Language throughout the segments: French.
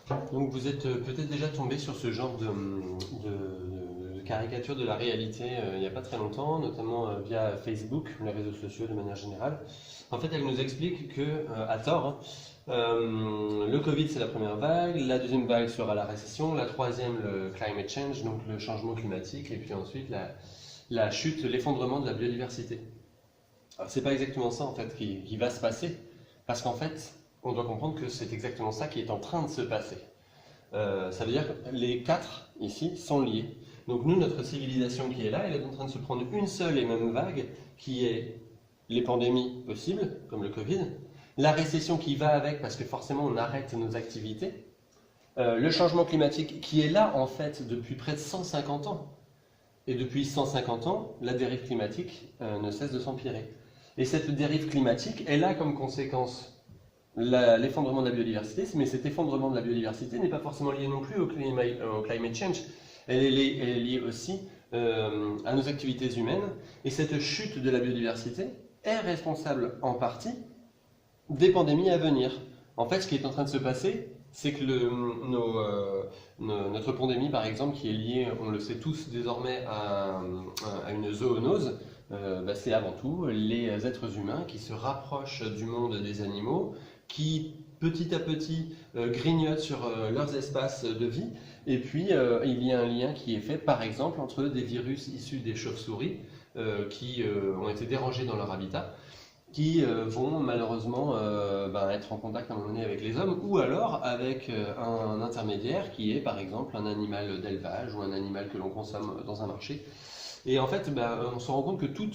Donc vous êtes peut-être déjà tombé sur ce genre de caricature de la réalité il n'y a pas très longtemps, notamment via Facebook, les réseaux sociaux de manière générale. En fait, elle nous explique que, à tort, hein, le Covid c'est la première vague, la deuxième vague sera la récession, la troisième le climate change, donc le changement climatique, et puis ensuite la chute, l'effondrement de la biodiversité. Alors c'est pas exactement ça en fait qui va se passer, parce qu'en fait, on doit comprendre que c'est exactement ça qui est en train de se passer. Ça veut dire que les quatre ici sont liés. Donc nous, notre civilisation qui est là, elle est en train de se prendre une seule et même vague, qui est les pandémies possibles, comme le Covid, la récession qui va avec, parce que forcément on arrête nos activités, le changement climatique qui est là en fait depuis près de 150 ans. Et depuis 150 ans, la dérive climatique ne cesse de s'empirer. Et cette dérive climatique, elle a comme conséquence l'effondrement de la biodiversité, mais cet effondrement de la biodiversité n'est pas forcément lié non plus au climate change. Elle est liée aussi à nos activités humaines. Et cette chute de la biodiversité est responsable en partie des pandémies à venir. En fait, ce qui est en train de se passer, c'est que notre pandémie, par exemple, qui est liée, on le sait tous désormais, à une zoonose, c'est avant tout les êtres humains qui se rapprochent du monde des animaux, qui petit à petit grignotent sur leurs espaces de vie, et puis il y a un lien qui est fait, par exemple, entre des virus issus des chauves-souris qui ont été dérangés dans leur habitat, qui vont malheureusement être en contact à un moment donné avec les hommes, ou alors avec un intermédiaire qui est par exemple un animal d'élevage ou un animal que l'on consomme dans un marché. Et en fait, on se rend compte que tous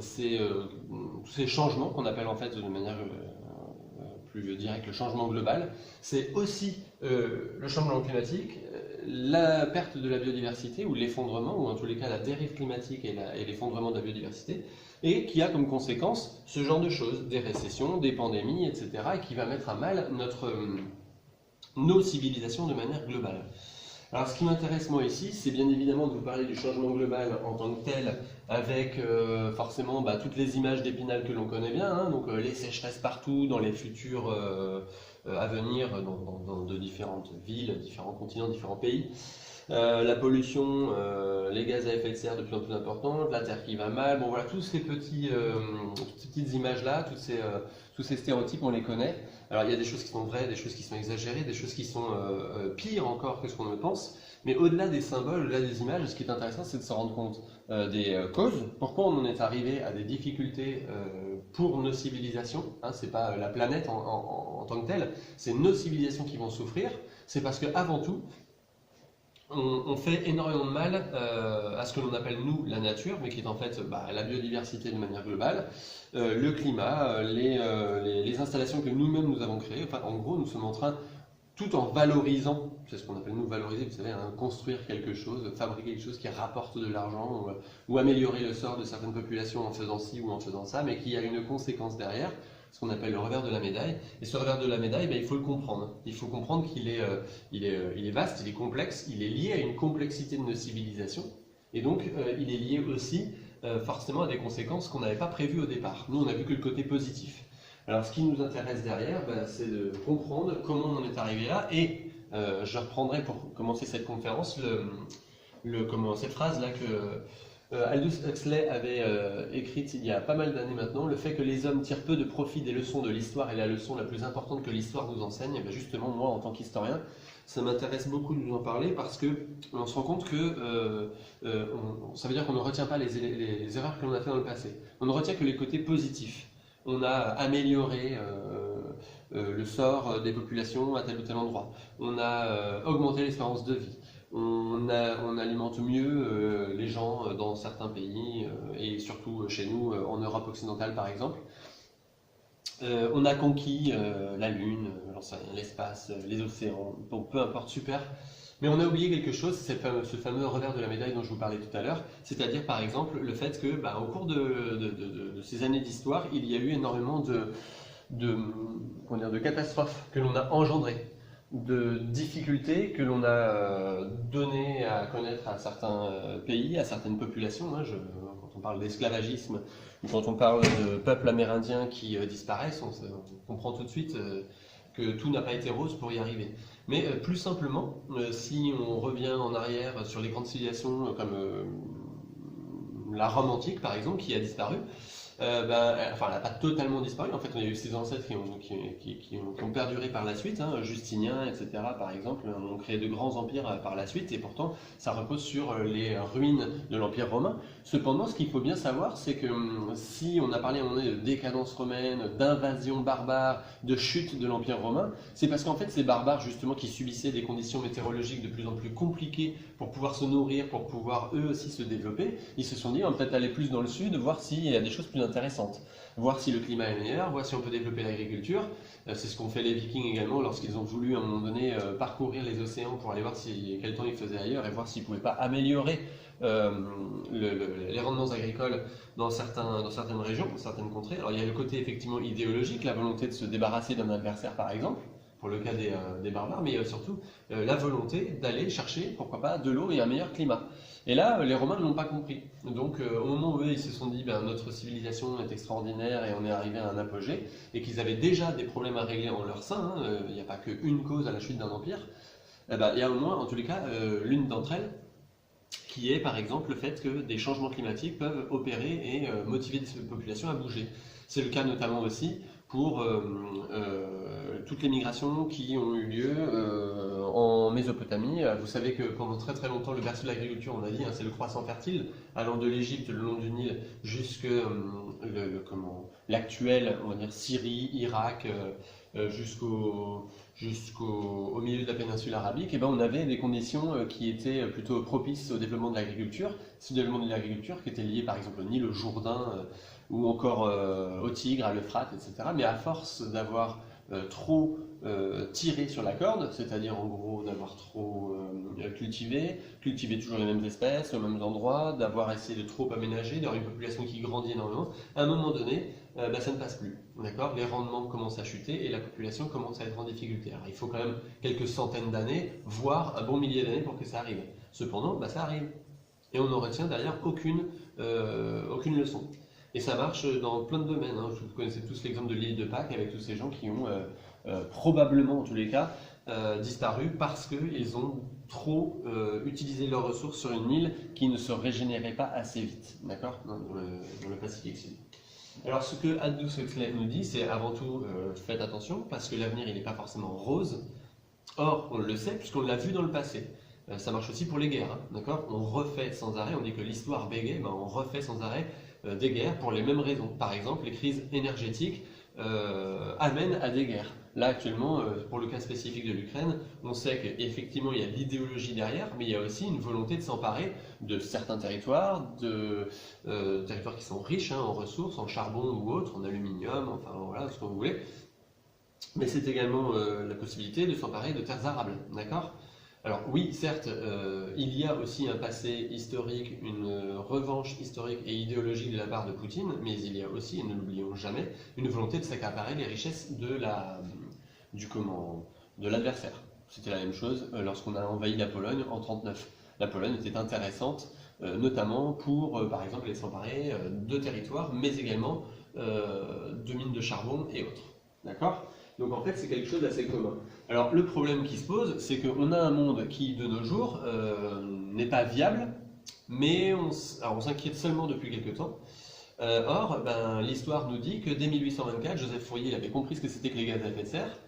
ces changements qu'on appelle en fait de manière plus directe le changement global, c'est aussi le changement climatique, la perte de la biodiversité ou l'effondrement, ou en tous les cas la dérive climatique et l'effondrement de la biodiversité, et qui a comme conséquence ce genre de choses, des récessions, des pandémies, etc., et qui va mettre à mal nos civilisations de manière globale. Alors ce qui m'intéresse moi ici, c'est bien évidemment de vous parler du changement global en tant que tel, avec forcément toutes les images d'Épinal que l'on connaît bien, hein, donc les sécheresses partout, dans les futurs à venir, dans de différentes villes, différents continents, différents pays. La pollution, les gaz à effet de serre de plus en plus importants, la Terre qui va mal, bon voilà, toutes ces petites images-là, tous ces stéréotypes, on les connaît. Alors il y a des choses qui sont vraies, des choses qui sont exagérées, des choses qui sont pires encore que ce qu'on ne pense, mais au-delà des symboles, au-delà des images, ce qui est intéressant, c'est de se rendre compte des causes, pourquoi on en est arrivé à des difficultés pour nos civilisations, hein, c'est pas la planète en tant que telle, c'est nos civilisations qui vont souffrir, c'est parce qu'avant tout, on fait énormément de mal à ce que l'on appelle nous la nature, mais qui est en fait la biodiversité de manière globale, le climat, les installations que nous-mêmes nous avons créées. Enfin, en gros, nous sommes en train, tout en valorisant, c'est ce qu'on appelle nous valoriser, vous savez, hein, construire quelque chose, fabriquer quelque chose qui rapporte de l'argent, ou améliorer le sort de certaines populations en faisant ci ou en faisant ça, mais qui a une conséquence derrière, ce qu'on appelle le revers de la médaille. Et ce revers de la médaille, il faut le comprendre. Il faut comprendre qu'il est, il est vaste, il est complexe, il est lié à une complexité de nos civilisations, et donc il est lié aussi forcément à des conséquences qu'on n'avait pas prévues au départ. Nous, on n'a vu que le côté positif. Alors, ce qui nous intéresse derrière, c'est de comprendre comment on en est arrivé là, et je reprendrai pour commencer cette conférence cette phrase-là que Aldous Huxley avait écrite il y a pas mal d'années maintenant, le fait que les hommes tirent peu de profit des leçons de l'histoire est la leçon la plus importante que l'histoire nous enseigne. Et justement, moi, en tant qu'historien, ça m'intéresse beaucoup de vous en parler parce que on se rend compte que ça veut dire qu'on ne retient pas les erreurs que l'on a fait dans le passé. On ne retient que les côtés positifs. On a amélioré le sort des populations à tel ou tel endroit. On a augmenté l'espérance de vie. On alimente mieux les gens dans certains pays et surtout chez nous en Europe occidentale par exemple. On a conquis la Lune, l'espace, les océans, donc peu importe, super. Mais on a oublié quelque chose, c'est ce fameux revers de la médaille dont je vous parlais tout à l'heure, c'est-à-dire par exemple le fait que au cours de ces années d'histoire, il y a eu énormément de catastrophes que l'on a engendrées, de difficultés que l'on a données à connaître à certains pays, à certaines populations. Hein, quand on parle d'esclavagisme, ou quand on parle de peuples amérindiens qui disparaissent, on comprend tout de suite que tout n'a pas été rose pour y arriver. Mais plus simplement, si on revient en arrière sur les grandes civilisations comme la Rome antique par exemple, qui a disparu, enfin, elle n'a pas totalement disparu. En fait, on a eu ses ancêtres qui ont perduré par la suite. Hein. Justinien, etc., par exemple, ont créé de grands empires par la suite. Et pourtant, ça repose sur les ruines de l'Empire romain. Cependant, ce qu'il faut bien savoir, c'est que si on a parlé à un moment donné de décadence romaine, d'invasion barbare, de chute de l'Empire romain, c'est parce qu'en fait, ces barbares, justement, qui subissaient des conditions météorologiques de plus en plus compliquées pour pouvoir se nourrir, pour pouvoir eux aussi se développer, ils se sont dit, on va peut-être aller plus dans le sud, voir s'il y a des choses plus intéressantes, voir si le climat est meilleur, voir si on peut développer l'agriculture. C'est ce qu'ont fait les Vikings également lorsqu'ils ont voulu à un moment donné parcourir les océans pour aller voir quel temps il faisait ailleurs et voir s'ils ne pouvaient pas améliorer les rendements agricoles dans certaines régions, dans certaines contrées. Alors il y a le côté effectivement idéologique, la volonté de se débarrasser d'un adversaire par exemple, pour le cas des barbares, mais il y a surtout la volonté d'aller chercher, pourquoi pas, de l'eau et un meilleur climat. Et là, les Romains ne l'ont pas compris. Donc, au moment où eux, ils se sont dit, notre civilisation est extraordinaire et on est arrivé à un apogée, et qu'ils avaient déjà des problèmes à régler en leur sein, il n'y a pas qu'une cause à la chute d'un empire, il y a au moins, en tous les cas, l'une d'entre elles, qui est par exemple le fait que des changements climatiques peuvent opérer et motiver des populations à bouger. C'est le cas notamment aussi pour toutes les migrations qui ont eu lieu en Mésopotamie. Vous savez que pendant très très longtemps, le berceau de l'agriculture, on a dit, c'est le croissant fertile, allant de l'Égypte le long du Nil jusqu'à l'actuel, on va dire Syrie, Irak, jusqu'au milieu de la péninsule arabique, on avait des conditions qui étaient plutôt propices au développement de l'agriculture. Ce développement de l'agriculture qui était lié par exemple au Nil, au Jourdain, ou encore au Tigre, à l'Euphrate, etc. Mais à force d'avoir trop tiré sur la corde, c'est-à-dire en gros d'avoir trop cultivé toujours les mêmes espèces, aux mêmes endroits, d'avoir essayé de trop aménager, d'avoir une population qui grandit énormément, à un moment donné, ça ne passe plus. D'accord ? Les rendements commencent à chuter et la population commence à être en difficulté. Alors il faut quand même quelques centaines d'années, voire un bon millier d'années pour que ça arrive. Cependant, ça arrive. Et on n'en retient d'ailleurs aucune leçon. Et ça marche dans plein de domaines. Hein. Vous connaissez tous l'exemple de l'île de Pâques avec tous ces gens qui ont probablement, en tous les cas, disparu parce qu'ils ont trop utilisé leurs ressources sur une île qui ne se régénérait pas assez vite, d'accord, dans le Pacifique Sud. Alors ce que Aldous Huxley nous dit, c'est avant tout faites attention parce que l'avenir il n'est pas forcément rose. Or, on le sait puisqu'on l'a vu dans le passé. Ça marche aussi pour les guerres, hein, d'accord ? On refait sans arrêt, on dit que l'histoire bégaye, on refait sans arrêt des guerres pour les mêmes raisons. Par exemple, les crises énergétiques amènent à des guerres. Là, actuellement, pour le cas spécifique de l'Ukraine, on sait qu'effectivement, il y a l'idéologie derrière, mais il y a aussi une volonté de s'emparer de certains territoires, territoires qui sont riches en ressources, en charbon ou autres, en aluminium, enfin voilà, ce que vous voulez. Mais c'est également la possibilité de s'emparer de terres arables, d'accord ? Alors oui, certes, il y a aussi un passé historique, une revanche historique et idéologique de la part de Poutine, mais il y a aussi, et ne l'oublions jamais, une volonté de s'accaparer les richesses de l'adversaire. C'était la même chose lorsqu'on a envahi la Pologne en 1939. La Pologne était intéressante, notamment pour, par exemple, les s'emparer de territoires, mais également de mines de charbon et autres. D'accord ? Donc en fait, c'est quelque chose d'assez commun. Alors le problème qui se pose, c'est qu'on a un monde qui, de nos jours, n'est pas viable, mais on s'inquiète seulement depuis quelques temps. Or, l'histoire nous dit que dès 1824, Joseph Fourier avait compris ce que c'était que les gaz à effet de serre.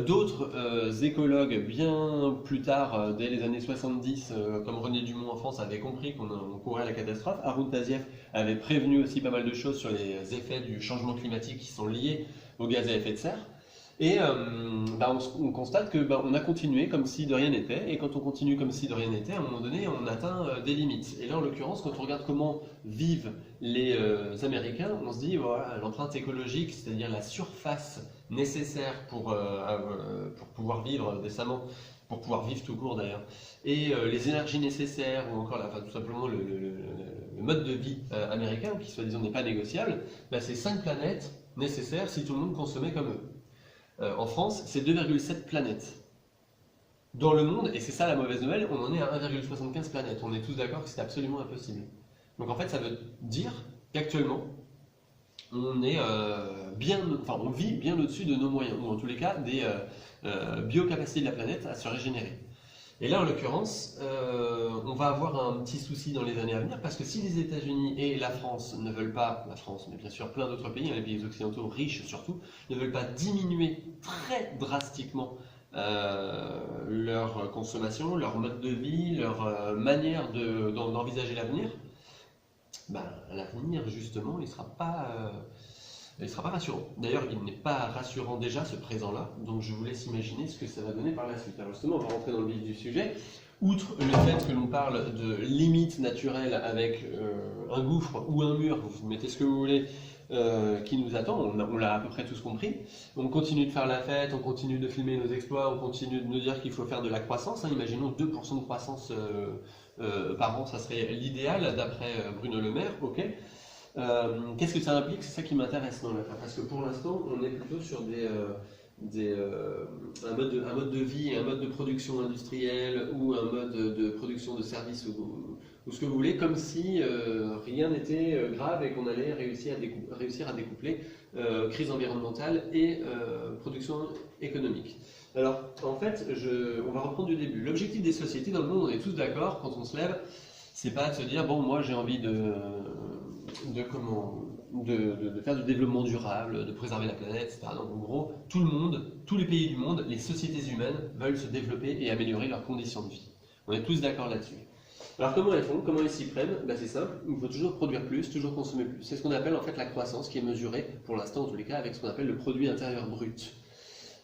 D'autres écologues, bien plus tard, dès les années 70, comme René Dumont en France, avaient compris qu'on courait à la catastrophe. Haroun Tazieff avait prévenu aussi pas mal de choses sur les effets du changement climatique qui sont liés aux gaz à effet de serre. Et on constate qu'on a continué comme si de rien n'était, et quand on continue comme si de rien n'était, à un moment donné, on atteint des limites. Et là, en l'occurrence, quand on regarde comment vivent les Américains, on se dit, voilà, l'empreinte écologique, c'est-à-dire la surface nécessaire pour pouvoir vivre décemment, pour pouvoir vivre tout court d'ailleurs, et les énergies nécessaires, ou encore tout simplement le mode de vie américain, qui soi-disant n'est pas négociable, c'est 5 planètes nécessaires si tout le monde consommait comme eux. En France, c'est 2,7 planètes. Dans le monde, et c'est ça la mauvaise nouvelle, on en est à 1,75 planètes. On est tous d'accord que c'est absolument impossible. Donc en fait, ça veut dire qu'actuellement, on est on vit bien au-dessus de nos moyens, ou en tous les cas des biocapacités de la planète à se régénérer. Et là, en l'occurrence, on va avoir un petit souci dans les années à venir, parce que si les États-Unis et la France ne veulent pas, la France, mais bien sûr plein d'autres pays, les pays occidentaux riches surtout, ne veulent pas diminuer très drastiquement leur consommation, leur mode de vie, leur manière d'envisager l'avenir, ben, l'avenir, justement, il ne sera pas rassurant. D'ailleurs, il n'est pas rassurant déjà, ce présent-là, donc je vous laisse imaginer ce que ça va donner par la suite. Alors justement, on va rentrer dans le vif du sujet. Outre le fait que l'on parle de limites naturelles avec un gouffre ou un mur, vous mettez ce que vous voulez, qui nous attend, on l'a à peu près tous compris. On continue de faire la fête, on continue de filmer nos exploits, on continue de nous dire qu'il faut faire de la croissance. Imaginons 2% de croissance par an, ça serait l'idéal d'après Bruno Le Maire, ok. Qu'est-ce que ça implique? C'est ça qui m'intéresse dans l'affaire, parce que pour l'instant, on est plutôt sur un mode de vie, un mode de production industrielle ou un mode de production de services ou ce que vous voulez, comme si rien n'était grave et qu'on allait réussir à découpler crise environnementale et production économique. Alors, en fait, on va reprendre du début. L'objectif des sociétés dans le monde, on est tous d'accord, quand on se lève, c'est pas de se dire, bon, moi j'ai envie de faire du développement durable, de préserver la planète, etc. Donc en gros, tout le monde, tous les pays du monde, les sociétés humaines veulent se développer et améliorer leurs conditions de vie. On est tous d'accord là-dessus. Alors comment elles font? Comment elles s'y prennent? Ben, c'est simple, il faut toujours produire plus, toujours consommer plus. C'est ce qu'on appelle en fait la croissance, qui est mesurée, pour l'instant en tous les cas, avec ce qu'on appelle le produit intérieur brut.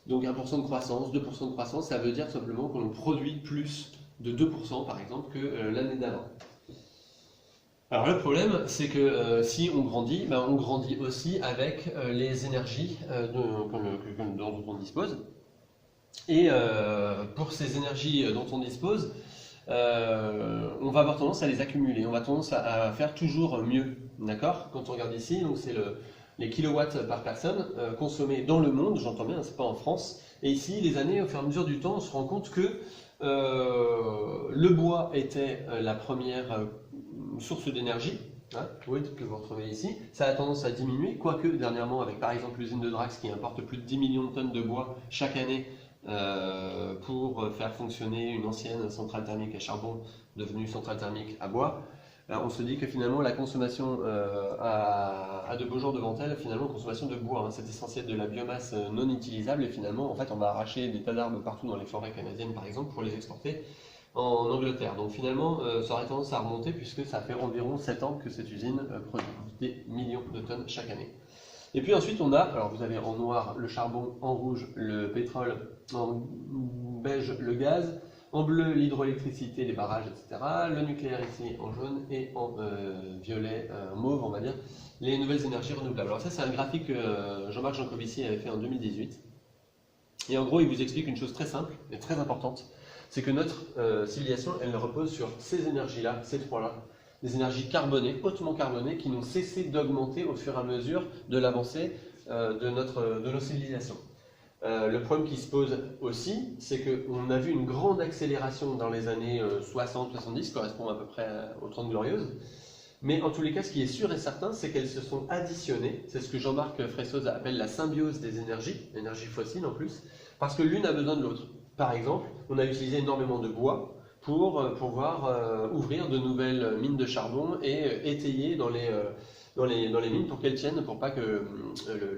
Donc 1% de croissance, 2% de croissance, ça veut dire simplement qu'on produit plus de 2% par exemple que l'année d'avant. Alors le problème, c'est que si on grandit, ben, on grandit aussi avec les énergies dont on dispose. Et pour ces énergies dont on dispose, on va avoir tendance à les accumuler, on va tendance à faire toujours mieux. D'accord? Quand on regarde ici, donc c'est les kilowatts par personne consommés dans le monde, j'entends bien, c'est pas en France. Et ici, les années, au fur et à mesure du temps, on se rend compte que le bois était la première source d'énergie, hein, que vous retrouvez ici. Ça a tendance à diminuer, quoique dernièrement, avec par exemple l'usine de Drax qui importe plus de 10 millions de tonnes de bois chaque année pour faire fonctionner une ancienne centrale thermique à charbon devenue centrale thermique à bois. Alors on se dit que finalement la consommation a de beaux jours devant elle, finalement consommation de bois, hein, c'est essentiel de la biomasse non utilisable et finalement en fait on va arracher des tas d'arbres partout dans les forêts canadiennes par exemple pour les exporter en Angleterre. Donc finalement ça aurait tendance à remonter puisque ça fait environ 7 ans que cette usine produit des millions de tonnes chaque année. Et puis ensuite on a, alors vous avez en noir le charbon, en rouge le pétrole, en beige le gaz, en bleu, l'hydroélectricité, les barrages, etc. Le nucléaire ici en jaune et en violet, mauve, on va dire, les nouvelles énergies renouvelables. Alors ça, c'est un graphique que Jean-Marc Jancovici avait fait en 2018. Et en gros, il vous explique une chose très simple et très importante. C'est que notre civilisation, elle repose sur ces énergies-là, ces trois-là. Des énergies carbonées, hautement carbonées, qui n'ont cessé d'augmenter au fur et à mesure de l'avancée de nos civilisations. Le problème qui se pose aussi, c'est qu'on a vu une grande accélération dans les années 60-70, correspond à peu près aux 30 Glorieuses. Mais en tous les cas, ce qui est sûr et certain, c'est qu'elles se sont additionnées. C'est ce que Jean-Marc Fressoz appelle la symbiose des énergies fossiles en plus, parce que l'une a besoin de l'autre. Par exemple, on a utilisé énormément de bois pour pouvoir ouvrir de nouvelles mines de charbon et étayer dans les mines pour qu'elles tiennent, pour pas que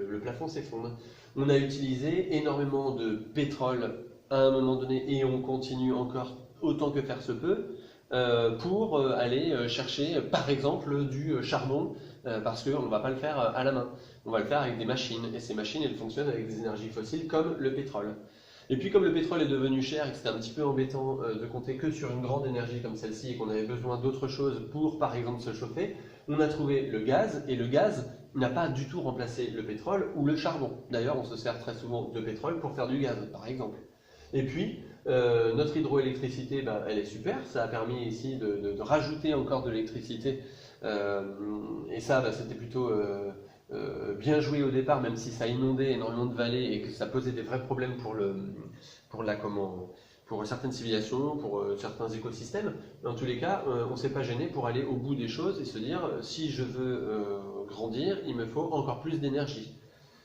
le plafond s'effondre. On a utilisé énormément de pétrole à un moment donné et on continue encore autant que faire se peut pour aller chercher par exemple du charbon parce qu'on ne va pas le faire à la main, on va le faire avec des machines et ces machines elles fonctionnent avec des énergies fossiles comme le pétrole. Et puis comme le pétrole est devenu cher et que c'était un petit peu embêtant de compter que sur une grande énergie comme celle-ci et qu'on avait besoin d'autre chose pour par exemple se chauffer, on a trouvé le gaz et le gaz n'a pas du tout remplacé le pétrole ou le charbon. D'ailleurs on se sert très souvent de pétrole pour faire du gaz par exemple. Et puis notre hydroélectricité, ben, elle est super, ça a permis ici de rajouter encore de l'électricité et ça ben, c'était plutôt bien joué au départ, même si ça inondait énormément de vallées et que ça posait des vrais problèmes pour pour certaines civilisations, pour certains écosystèmes. Mais en tous les cas, on ne s'est pas gêné pour aller au bout des choses et se dire, si je veux grandir, il me faut encore plus d'énergie.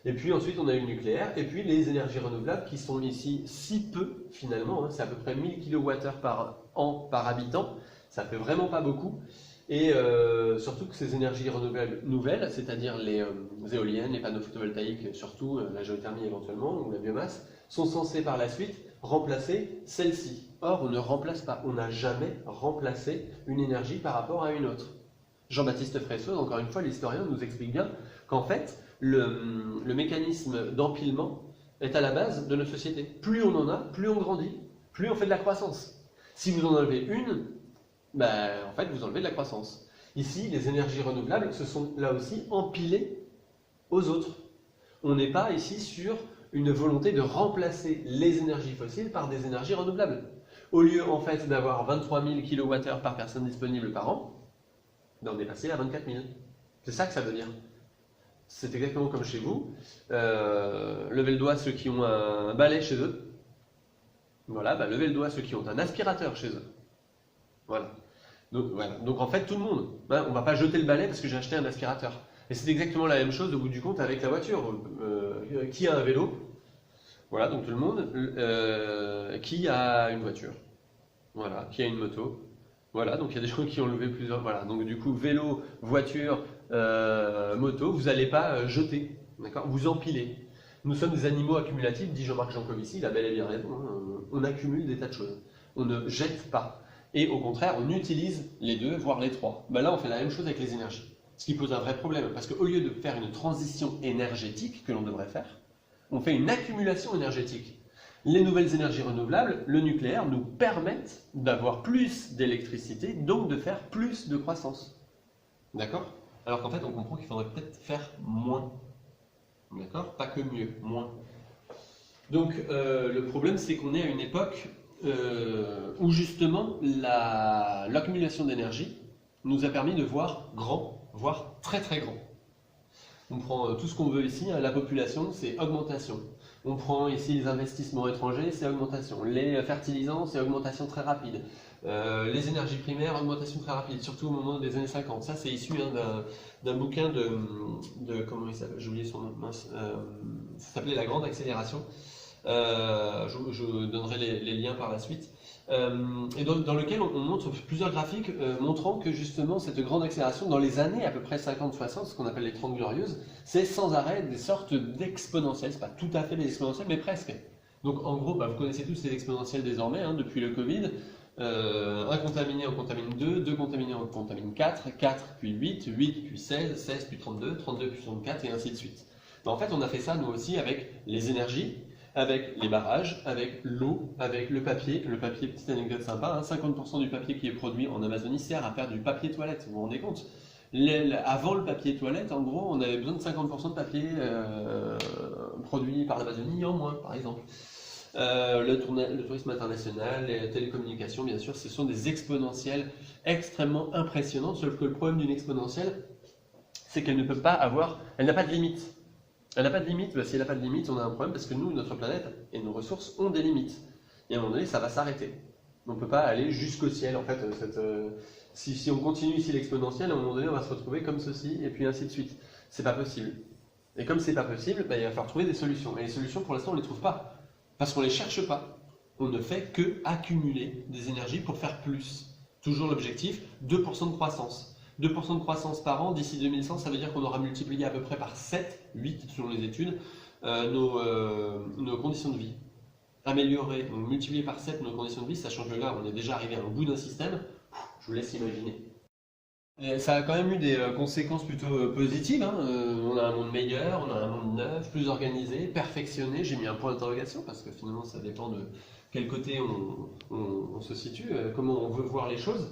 Et puis ensuite, on a eu le nucléaire, et puis les énergies renouvelables qui sont ici si peu, finalement, hein, c'est à peu près 1000 kWh par an par habitant, ça fait vraiment pas beaucoup. Et surtout que ces énergies renouvelables nouvelles, c'est-à-dire les éoliennes, les panneaux photovoltaïques, surtout la géothermie éventuellement, ou la biomasse, sont censées par la suite remplacer celle-ci. Or, on ne remplace pas, on n'a jamais remplacé une énergie par rapport à une autre. Jean-Baptiste Fressoz, encore une fois, l'historien, nous explique bien qu'en fait, le mécanisme d'empilement est à la base de notre société. Plus on en a, plus on grandit, plus on fait de la croissance. Si vous en enlevez une, ben, en fait, vous enlevez de la croissance. Ici, les énergies renouvelables se sont là aussi empilées aux autres. On n'est pas ici sur une volonté de remplacer les énergies fossiles par des énergies renouvelables. Au lieu, en fait, d'avoir 23 000 kWh par personne disponible par an, ben, on est passé à 24 000. C'est ça que ça veut dire. C'est exactement comme chez vous. Levez le doigt ceux qui ont un balai chez eux. Voilà, ben, levez le doigt ceux qui ont un aspirateur chez eux. Voilà. Donc en fait, tout le monde. Hein, on ne va pas jeter le balai parce que j'ai acheté un aspirateur. Et c'est exactement la même chose au bout du compte avec la voiture. Qui a un vélo? Voilà, donc tout le monde. Qui a une voiture? Voilà, qui a une moto? Voilà, donc il y a des gens qui ont levé plusieurs. Voilà, donc du coup, vélo, voiture, moto, vous n'allez pas jeter, d'accord? Vous empilez. Nous sommes des animaux accumulatifs, dit Jean-Marc Jancovici, il a bel et bien raison. Hein, on accumule des tas de choses. On ne jette pas. Et au contraire, on utilise les deux, voire les trois. Ben là, on fait la même chose avec les énergies. Ce qui pose un vrai problème, parce qu'au lieu de faire une transition énergétique que l'on devrait faire, on fait une accumulation énergétique. Les nouvelles énergies renouvelables, le nucléaire, nous permettent d'avoir plus d'électricité, donc de faire plus de croissance. D'accord? Alors qu'en fait, on comprend qu'il faudrait peut-être faire moins. D'accord? Pas que mieux, moins. Donc, le problème, c'est qu'on est à une époque où justement l'accumulation d'énergie nous a permis de voir grand, voire très très grand. On prend tout ce qu'on veut ici, hein, la population, c'est augmentation. On prend ici les investissements étrangers, c'est augmentation. Les fertilisants, c'est augmentation très rapide. Les énergies primaires, augmentation très rapide, surtout au moment des années 50. Ça, c'est issu hein, d'un bouquin de comment il s'appelle, j'ai oublié son nom, mince, ça s'appelait La Grande Accélération. Je donnerai les liens par la suite. Et dans lequel on montre plusieurs graphiques montrant que justement cette grande accélération dans les années à peu près 50-60, ce qu'on appelle les 30 glorieuses, c'est sans arrêt des sortes d'exponentielles, c'est pas tout à fait des exponentielles mais presque. Donc en gros, vous connaissez tous ces exponentielles désormais, hein, depuis le Covid, 1 contaminé en contamine 2, 2 contaminés en contamine 4, 4 puis 8, 8 puis 16, 16 puis 32, 32 puis 64 et ainsi de suite. Mais en fait on a fait ça nous aussi avec les énergies, avec les barrages, avec l'eau, avec le papier. Le papier, petite anecdote sympa, hein, 50% du papier qui est produit en Amazonie sert à faire du papier toilette, vous vous rendez compte? Avant le papier toilette, en gros, on avait besoin de 50% de papier produit par l'Amazonie en moins, par exemple. Le tourisme international, les télécommunications, bien sûr, ce sont des exponentielles extrêmement impressionnantes, sauf que le problème d'une exponentielle, c'est qu'elle ne peut pas avoir, elle n'a pas de limite. Elle n'a pas de limite, si elle n'a pas de limite, on a un problème parce que nous, notre planète et nos ressources ont des limites. Et à un moment donné, ça va s'arrêter. On ne peut pas aller jusqu'au ciel. En fait, si on continue ici l'exponentielle, à un moment donné, on va se retrouver comme ceci, et puis ainsi de suite. C'est pas possible. Et comme c'est pas possible, il va falloir trouver des solutions. Et les solutions, pour l'instant, on ne les trouve pas. Parce qu'on ne les cherche pas. On ne fait que accumuler des énergies pour faire plus. Toujours l'objectif, 2% de croissance. 2% de croissance par an, d'ici 2100, ça veut dire qu'on aura multiplié à peu près par 7, 8 selon les études, nos conditions de vie. Améliorer, donc multiplier par 7 nos conditions de vie, sachant que là, on est déjà arrivé au bout d'un système, je vous laisse imaginer. Et ça a quand même eu des conséquences plutôt positives. Hein. On a un monde meilleur, on a un monde neuf, plus organisé, perfectionné. J'ai mis un point d'interrogation parce que finalement, ça dépend de quel côté on se situe, comment on veut voir les choses.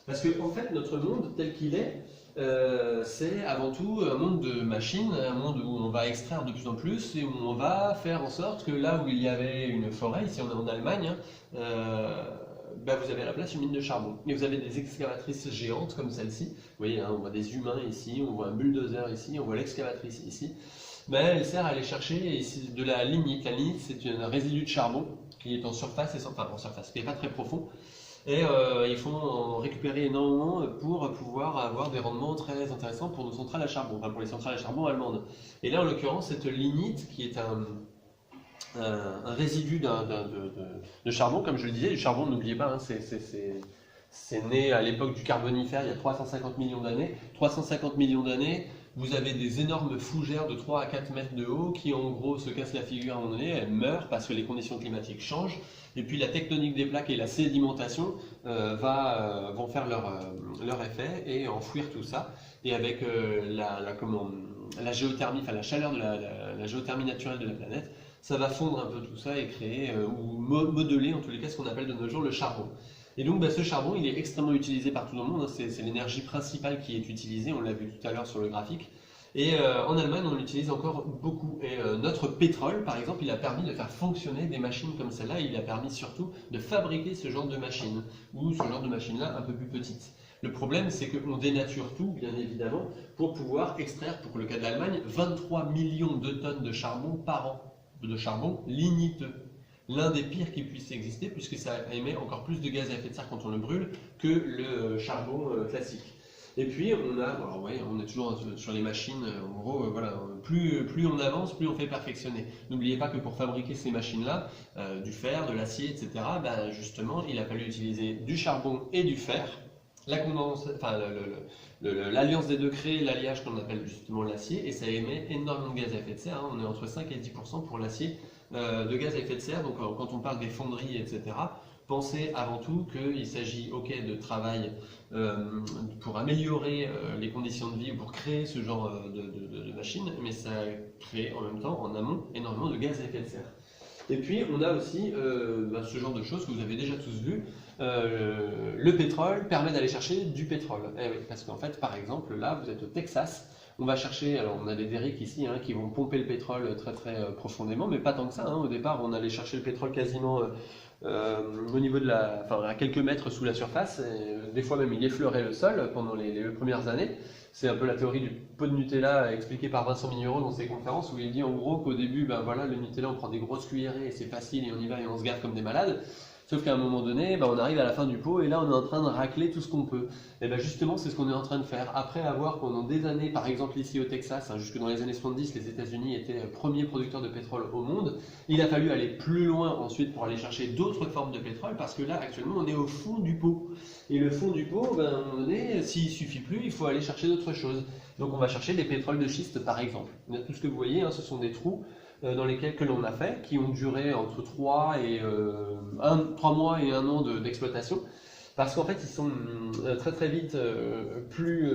Parce que en fait, notre monde tel qu'il est, c'est avant tout un monde de machines, un monde où on va extraire de plus en plus et où on va faire en sorte que là où il y avait une forêt, ici on est en Allemagne, vous avez à la place une mine de charbon. Et vous avez des excavatrices géantes comme celle-ci. Vous voyez, hein, on voit des humains ici, on voit un bulldozer ici, on voit l'excavatrice ici. ben, elle sert à aller chercher de la lignite. La lignite, c'est un résidu de charbon qui est en surface, enfin en surface, qui n'est pas très profond. Et il faut en récupérer énormément pour pouvoir avoir des rendements très intéressants pour nos centrales à charbon, enfin pour les centrales à charbon allemandes. Et là, en l'occurrence, cette lignite, qui est un résidu de charbon, comme je le disais, du charbon, n'oubliez pas, hein, c'est né à l'époque du Carbonifère, il y a 350 millions d'années. 350 millions d'années, vous avez des énormes fougères de 3 à 4 mètres de haut qui en gros se cassent la figure à un moment donné, elles meurent parce que les conditions climatiques changent. Et puis la tectonique des plaques et la sédimentation vont faire leur effet et enfouir tout ça. Et avec la géothermie, enfin la chaleur de la géothermie naturelle de la planète, ça va fondre un peu tout ça et créer ou modeler en tous les cas ce qu'on appelle de nos jours le charbon. Et donc ce charbon, il est extrêmement utilisé partout dans le monde, hein. C'est l'énergie principale qui est utilisée, on l'a vu tout à l'heure sur le graphique. Et en Allemagne, on l'utilise encore beaucoup. Et notre pétrole, par exemple, il a permis de faire fonctionner des machines comme celle-là. Il a permis surtout de fabriquer ce genre de machines, ou ce genre de machines-là un peu plus petites. Le problème, c'est qu'on dénature tout, bien évidemment, pour pouvoir extraire, pour le cas de l'Allemagne, 23 millions de tonnes de charbon par an, de charbon ligniteux. L'un des pires qui puisse exister, puisque ça émet encore plus de gaz à effet de serre quand on le brûle que le charbon classique. Et puis on est toujours sur les machines, en gros, voilà, plus on avance, plus on fait perfectionner. N'oubliez pas que pour fabriquer ces machines-là, du fer, de l'acier, etc., ben justement, il a fallu utiliser du charbon et du fer. L'alliance des deux crée l'alliage qu'on appelle justement l'acier, et ça émet énormément de gaz à effet de serre, hein. On est entre 5 et 10% pour l'acier de gaz à effet de serre. Donc quand on parle des fonderies, etc., pensez avant tout qu'il s'agit de travail pour améliorer les conditions de vie, pour créer ce genre de machines, mais ça crée en même temps, en amont, énormément de gaz à effet de serre. Et puis on a aussi ce genre de choses que vous avez déjà tous vues. Le pétrole permet d'aller chercher du pétrole. Oui, parce qu'en fait, par exemple, là, vous êtes au Texas, on va chercher, alors on a des derricks ici qui vont pomper le pétrole très très profondément, mais pas tant que ça. Au départ, on allait chercher le pétrole quasiment au niveau à quelques mètres sous la surface. Et, des fois même, il effleurait le sol pendant les premières années. C'est un peu la théorie du pot de Nutella expliquée par Vincent Mignereau dans ses conférences, où il dit en gros qu'au début, le Nutella, on prend des grosses cuillerées et c'est facile et on y va et on se gave comme des malades. Sauf qu'à un moment donné, on arrive à la fin du pot et là on est en train de racler tout ce qu'on peut. Et justement, c'est ce qu'on est en train de faire. Après avoir pendant des années, par exemple ici au Texas, jusque dans les années 70, les États-Unis étaient premier producteur de pétrole au monde. Il a fallu aller plus loin ensuite pour aller chercher d'autres formes de pétrole parce que là actuellement on est au fond du pot. Et le fond du pot, à un moment donné, s'il suffit plus, il faut aller chercher d'autres choses. Donc on va chercher des pétroles de schiste par exemple. Tout ce que vous voyez, ce sont des trous dans lesquels que l'on a fait, qui ont duré entre 3 mois et 1 an d'exploitation, parce qu'en fait ils sont très très vite plus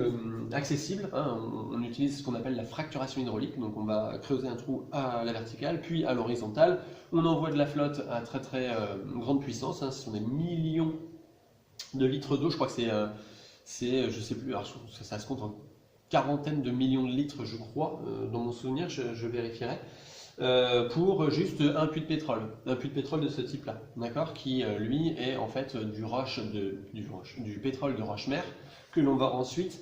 accessibles. On utilise ce qu'on appelle la fracturation hydraulique, donc on va creuser un trou à la verticale, puis à l'horizontale, on envoie de la flotte à très très grande puissance, ce sont des millions de litres d'eau, je crois que c'est je sais plus, alors ça se compte en quarantaine de millions de litres je crois, dans mon souvenir, je vérifierai. Pour juste un puits de pétrole de ce type-là, d'accord, qui lui est en fait du pétrole de roche-mère que l'on va ensuite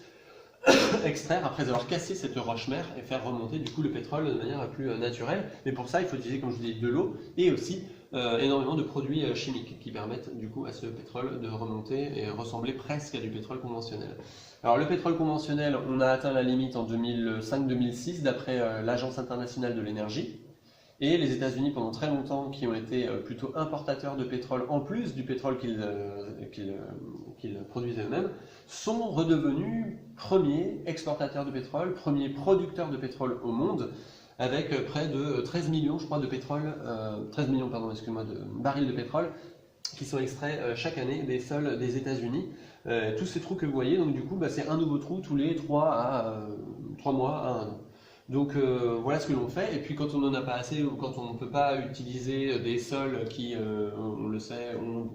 extraire après avoir cassé cette roche-mère et faire remonter du coup le pétrole de manière plus naturelle. Mais pour ça, il faut utiliser, comme je vous dis, de l'eau et aussi énormément de produits chimiques qui permettent du coup à ce pétrole de remonter et ressembler presque à du pétrole conventionnel. Alors le pétrole conventionnel, on a atteint la limite en 2005-2006 d'après l'Agence internationale de l'énergie. Et les États-Unis, pendant très longtemps, qui ont été plutôt importateurs de pétrole, en plus du pétrole qu'ils produisaient eux-mêmes, sont redevenus premiers exportateurs de pétrole, premiers producteurs de pétrole au monde, avec près de 13 millions, je crois, de barils de pétrole qui sont extraits chaque année des sols des États-Unis. Tous ces trous que vous voyez, donc du coup, c'est un nouveau trou tous les 3 mois à 1 an. Donc voilà ce que l'on fait, et puis quand on n'en a pas assez ou quand on ne peut pas utiliser des sols qui, on le sait, ont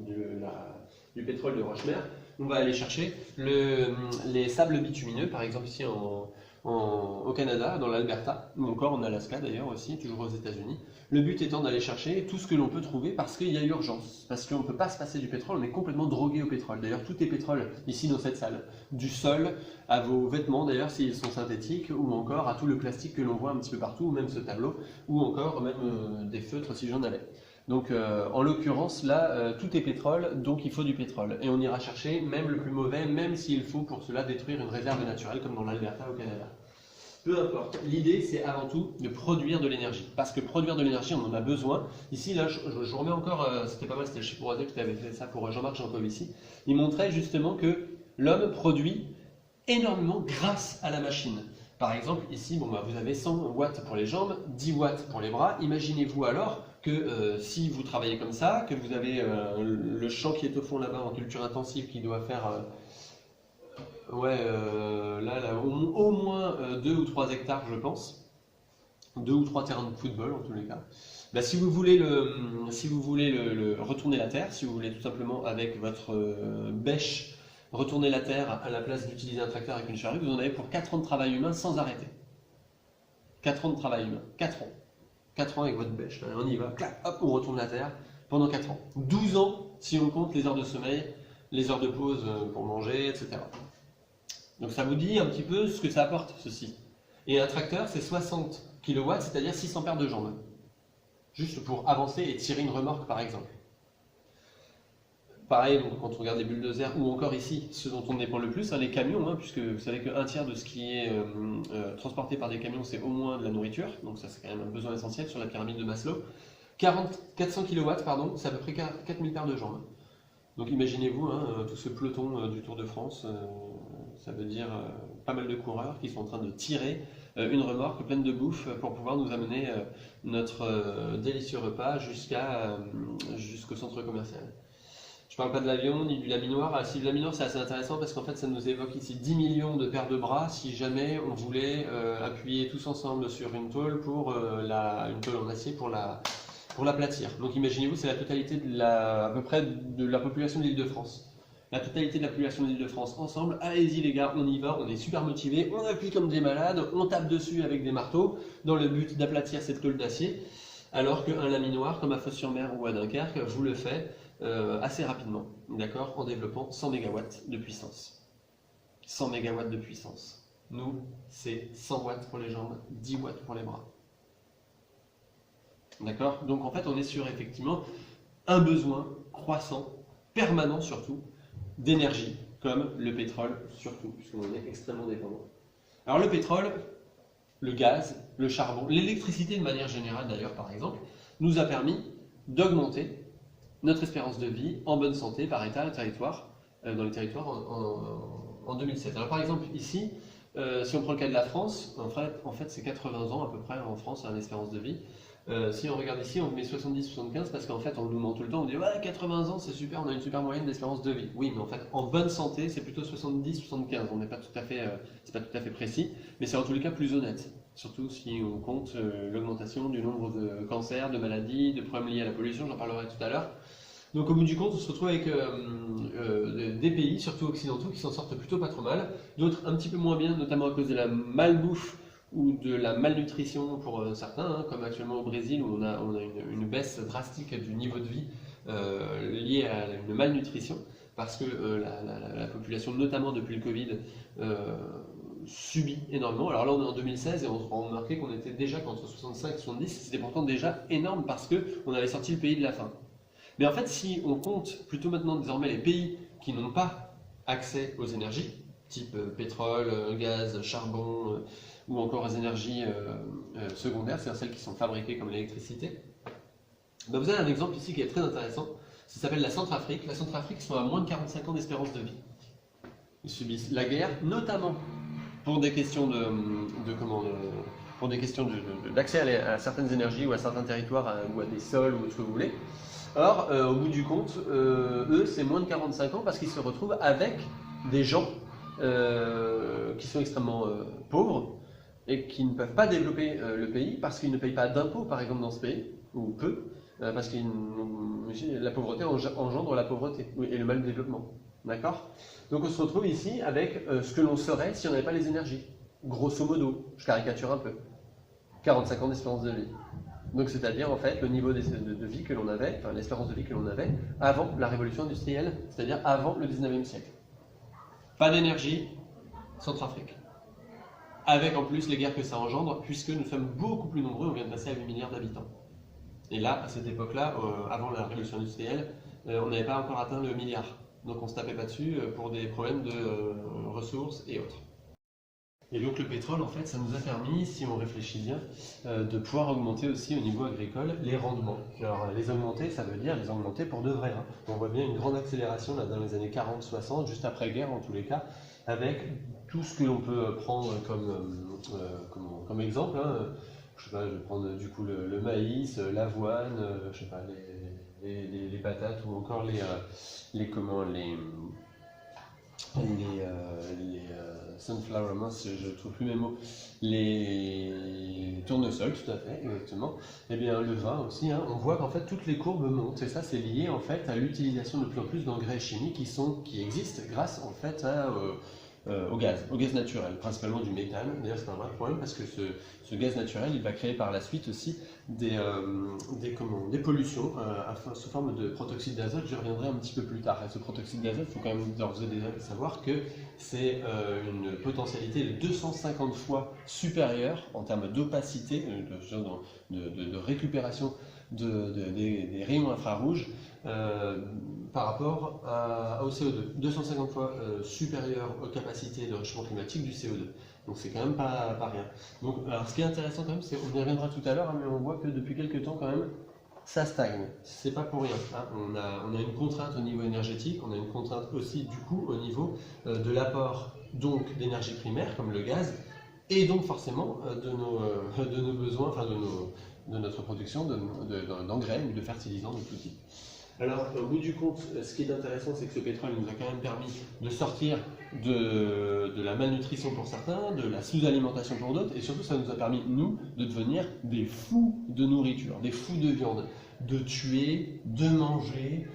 du pétrole de roche-mère, on va aller chercher les sables bitumineux, par exemple ici en au Canada, dans l'Alberta, ou encore en Alaska d'ailleurs aussi, toujours aux États-Unis. Le but étant d'aller chercher tout ce que l'on peut trouver parce qu'il y a urgence, parce qu'on ne peut pas se passer du pétrole, on est complètement drogué au pétrole. D'ailleurs, tout est pétrole ici dans cette salle, du sol à vos vêtements d'ailleurs s'ils sont synthétiques, ou encore à tout le plastique que l'on voit un petit peu partout, ou même ce tableau, ou encore même des feutres si j'en avais. Donc en l'occurrence là, tout est pétrole, donc il faut du pétrole. Et on ira chercher même le plus mauvais, même s'il faut pour cela détruire une réserve naturelle comme dans l'Alberta au Canada. Peu importe, l'idée c'est avant tout de produire de l'énergie. Parce que produire de l'énergie, on en a besoin. Ici, là, je vous remets encore, c'était pas mal, c'était le Chipourosé qui avait fait ça pour Jean-Marc Jancovici. Il montrait justement que l'homme produit énormément grâce à la machine. Par exemple, ici, bon, bah, vous avez 100 watts pour les jambes, 10 watts pour les bras. Imaginez-vous alors que si vous travaillez comme ça, que vous avez le champ qui est au fond là-bas en culture intensive qui doit faire au moins 2 ou 3 hectares, je pense. 2 ou 3 terrains de football en tous les cas. Bah, si vous voulez, retourner la terre, si vous voulez tout simplement avec votre bêche retourner la terre à la place d'utiliser un tracteur avec une charrue, vous en avez pour 4 ans de travail humain sans arrêter. 4 ans de travail humain, 4 ans. 4 ans avec votre bêche, on y va, clac, hop, on retourne la terre pendant 4 ans. 12 ans si on compte les heures de sommeil, les heures de pause pour manger, etc. Donc ça vous dit un petit peu ce que ça apporte, ceci. Et un tracteur, c'est 60 kW, c'est-à-dire 600 paires de jambes. Juste pour avancer et tirer une remorque, par exemple. Pareil, donc, quand on regarde les bulldozers, ou encore ici, ce dont on dépend le plus, les camions, puisque vous savez qu'un tiers de ce qui est transporté par des camions, c'est au moins de la nourriture, donc ça c'est quand même un besoin essentiel sur la pyramide de Maslow. 400 kW, pardon, c'est à peu près 4000 paires de jambes. Donc imaginez-vous, tout ce peloton du Tour de France, ça veut dire pas mal de coureurs qui sont en train de tirer une remorque pleine de bouffe pour pouvoir nous amener notre délicieux repas jusqu'au centre commercial. Je ne parle pas de l'avion ni du laminoir. Ah, si, le laminoir c'est assez intéressant parce qu'en fait ça nous évoque ici 10 millions de paires de bras si jamais on voulait appuyer tous ensemble sur une tôle une tôle en acier pour l'aplatir. Donc imaginez-vous, c'est la totalité à peu près de la population de l'Île-de-France. La totalité de la population de l'Île-de-France ensemble. Allez-y les gars, on y va, on est super motivés, on appuie comme des malades, on tape dessus avec des marteaux dans le but d'aplatir cette tôle d'acier. Alors qu'un laminoir comme à Fos-sur-Mer ou à Dunkerque vous le fait assez rapidement, d'accord, en développant 100 MW de puissance. 100 MW de puissance. Nous, c'est 100 watts pour les jambes, 10 watts pour les bras. D'accord? Donc en fait, on est sur effectivement un besoin croissant, permanent surtout, d'énergie, comme le pétrole surtout, puisqu'on en est extrêmement dépendant. Alors le pétrole, le gaz, le charbon, l'électricité de manière générale d'ailleurs par exemple, nous a permis d'augmenter notre espérance de vie en bonne santé par état et territoire, dans les territoires en 2007. Alors par exemple ici, si on prend le cas de la France, en fait c'est 80 ans à peu près en France à l'espérance de vie. Si on regarde ici, on met 70-75 parce qu'en fait on nous ment tout le temps, on dit ouais 80 ans c'est super, on a une super moyenne d'espérance de vie. Oui mais en fait en bonne santé c'est plutôt 70-75, on n'est pas tout à fait, c'est pas tout à fait précis, mais c'est en tous les cas plus honnête. Surtout si on compte l'augmentation du nombre de cancers, de maladies, de problèmes liés à la pollution, j'en parlerai tout à l'heure. Donc au bout du compte, on se retrouve avec des pays, surtout occidentaux, qui s'en sortent plutôt pas trop mal, d'autres un petit peu moins bien, notamment à cause de la malbouffe ou de la malnutrition pour certains, comme actuellement au Brésil où on a une baisse drastique du niveau de vie liée à une malnutrition, parce que la population, notamment depuis le Covid, subit énormément. Alors là on est en 2016 et on se rend remarqué qu'on était déjà qu'entre 65 et 70, c'était pourtant déjà énorme parce qu'on avait sorti le pays de la faim. Mais en fait si on compte plutôt maintenant désormais les pays qui n'ont pas accès aux énergies, type pétrole, gaz, charbon ou encore aux énergies secondaires, c'est-à-dire celles qui sont fabriquées comme l'électricité, ben vous avez un exemple ici qui est très intéressant, ça s'appelle la Centrafrique. La Centrafrique sont à moins de 45 ans d'espérance de vie. Ils subissent la guerre, notamment pour des questions d'accès à certaines énergies ou à certains territoires ou à des sols ou ce que vous voulez. Or, au bout du compte, eux, c'est moins de 45 ans parce qu'ils se retrouvent avec des gens qui sont extrêmement pauvres et qui ne peuvent pas développer le pays parce qu'ils ne payent pas d'impôts, par exemple, dans ce pays, ou peu, parce que la pauvreté engendre la pauvreté et le mal développement. D'accord? Donc on se retrouve ici avec ce que l'on serait si on n'avait pas les énergies. grosso modo, je caricature un peu, 45 ans d'espérance de vie. Donc c'est-à-dire en fait le niveau de vie que l'on avait, enfin l'espérance de vie que l'on avait avant la révolution industrielle, c'est-à-dire avant le 19e siècle. Pas d'énergie, Centrafrique. Avec en plus les guerres que ça engendre, puisque nous sommes beaucoup plus nombreux, on vient de passer à 8 milliards d'habitants. Et là, à cette époque-là, avant la révolution industrielle, on n'avait pas encore atteint le milliard. Donc on ne se tapait pas dessus pour des problèmes de ressources et autres. Et donc le pétrole, en fait, ça nous a permis, si on réfléchit bien, de pouvoir augmenter aussi au niveau agricole les rendements. Alors les augmenter, ça veut dire les augmenter pour de vrai. Hein. On voit bien une grande accélération là, dans les années 40-60, juste après-guerre en tous les cas, avec tout ce que l'on peut prendre comme exemple. Hein. Je sais pas, je vais prendre du coup le maïs, l'avoine, je sais pas, les patates ou encore les sunflower, je ne trouve plus mes mots, les tournesols, tout à fait, exactement. Et bien le vin aussi, hein, on voit qu'en fait toutes les courbes montent, et ça c'est lié en fait à l'utilisation de plus en plus d'engrais chimiques qui existent grâce en fait au gaz naturel, principalement du méthane. D'ailleurs c'est un vrai problème parce que ce gaz naturel il va créer par la suite aussi des pollutions sous forme de protoxyde d'azote. Je reviendrai un petit peu plus tard. Et ce protoxyde d'azote, il faut quand même d'ores et déjà savoir que c'est une potentialité de 250 fois supérieure en termes d'opacité, de récupération des rayons infrarouges par rapport au CO2. 250 fois supérieure aux capacités de réchauffement climatique du CO2. Donc c'est quand même pas rien. Donc, alors ce qui est intéressant quand même, c'est on y reviendra tout à l'heure, hein, mais on voit que depuis quelques temps quand même, ça stagne. C'est pas pour rien. Hein. On a une contrainte au niveau énergétique, on a une contrainte aussi du coup au niveau de l'apport donc d'énergie primaire comme le gaz, et donc forcément de nos besoins, enfin de notre production d'engrais ou de fertilisants de tout type. Alors, au bout du compte, ce qui est intéressant, c'est que ce pétrole nous a quand même permis de sortir de la malnutrition pour certains, de la sous-alimentation pour d'autres, et surtout, ça nous a permis, nous, de devenir des fous de nourriture, des fous de viande, de tuer, de manger,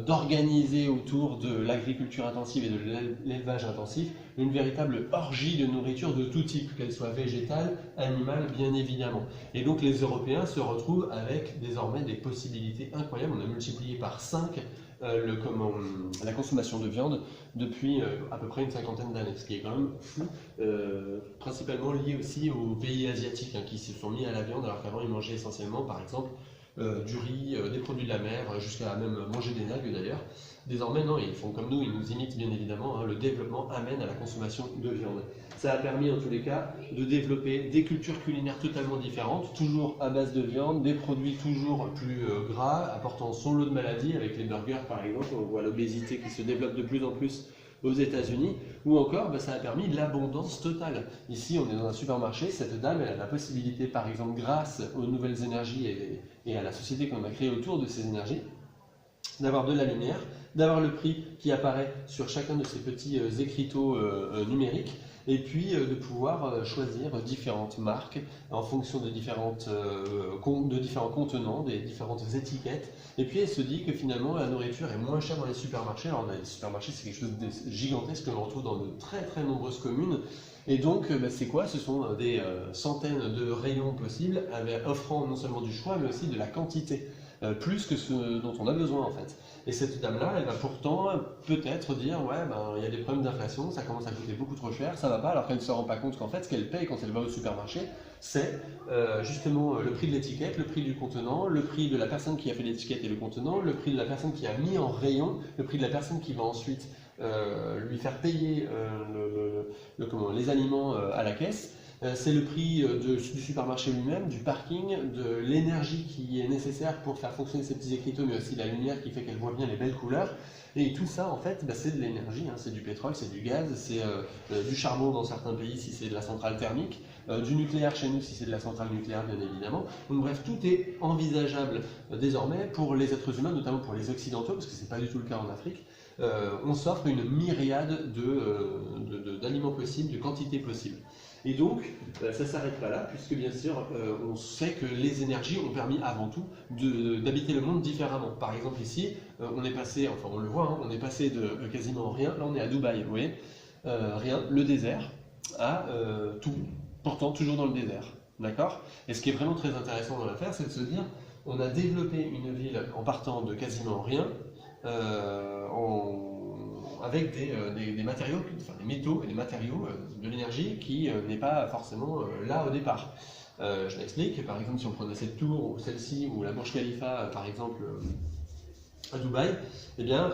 d'organiser autour de l'agriculture intensive et de l'élevage intensif une véritable orgie de nourriture de tout type, qu'elle soit végétale, animale, bien évidemment. Et donc les Européens se retrouvent avec désormais des possibilités incroyables. On a multiplié par 5 la consommation de viande depuis à peu près une cinquantaine d'années, ce qui est quand même fou, principalement lié aussi aux pays asiatiques hein, qui se sont mis à la viande alors qu'avant ils mangeaient essentiellement par exemple du riz, des produits de la mer, jusqu'à même manger des algues d'ailleurs. Désormais, non, ils font comme nous, ils nous imitent bien évidemment. Hein, le développement amène à la consommation de viande. Ça a permis en tous les cas de développer des cultures culinaires totalement différentes, toujours à base de viande, des produits toujours plus gras, apportant son lot de maladies, avec les burgers par exemple. On voit l'obésité qui se développe de plus en plus aux États-Unis, ou encore ça a permis l'abondance totale. Ici, on est dans un supermarché, cette dame, elle a la possibilité, par exemple, grâce aux nouvelles énergies et à la société qu'on a créée autour de ces énergies, d'avoir de la lumière, d'avoir le prix qui apparaît sur chacun de ces petits écriteaux numériques, et puis de pouvoir choisir différentes marques en fonction de différents contenants, des différentes étiquettes. Et puis elle se dit que finalement la nourriture est moins chère dans les supermarchés. Alors les supermarchés c'est quelque chose de gigantesque que l'on retrouve dans de très très nombreuses communes. Et donc c'est quoi? Ce sont des centaines de rayons possibles, offrant non seulement du choix mais aussi de la quantité. Plus que ce dont on a besoin en fait. Et cette dame-là, elle va pourtant peut-être dire ouais, il y a des problèmes d'inflation, ça commence à coûter beaucoup trop cher, ça va pas, alors qu'elle ne se rend pas compte qu'en fait ce qu'elle paye quand elle va au supermarché, c'est justement le prix de l'étiquette, le prix du contenant, le prix de la personne qui a fait l'étiquette et le contenant, le prix de la personne qui a mis en rayon, le prix de la personne qui va ensuite lui faire payer les aliments à la caisse. C'est le prix du supermarché lui-même, du parking, de l'énergie qui est nécessaire pour faire fonctionner ces petits écriteaux, mais aussi la lumière qui fait qu'elle voit bien les belles couleurs. Et tout ça, en fait, c'est de l'énergie, hein, c'est du pétrole, c'est du gaz, c'est du charbon dans certains pays si c'est de la centrale thermique, du nucléaire chez nous si c'est de la centrale nucléaire, bien évidemment. Donc bref, tout est envisageable désormais pour les êtres humains, notamment pour les occidentaux, parce que ce n'est pas du tout le cas en Afrique. On s'offre une myriade d'aliments possibles, de quantités possibles. Et donc, ça ne s'arrête pas là, puisque bien sûr, on sait que les énergies ont permis avant tout d'habiter le monde différemment. Par exemple ici, on est passé, enfin on le voit, hein, on est passé de quasiment rien, là on est à Dubaï, vous voyez, rien, le désert, à tout, pourtant toujours dans le désert. D'accord? Et ce qui est vraiment très intéressant dans l'affaire, c'est de se dire, on a développé une ville en partant de quasiment rien, avec des matériaux, enfin des métaux et des matériaux, de l'énergie qui n'est pas forcément là au départ. Je m'explique, par exemple, si on prenait cette tour ou celle-ci, ou la Burj Khalifa, par exemple, à Dubaï, eh bien,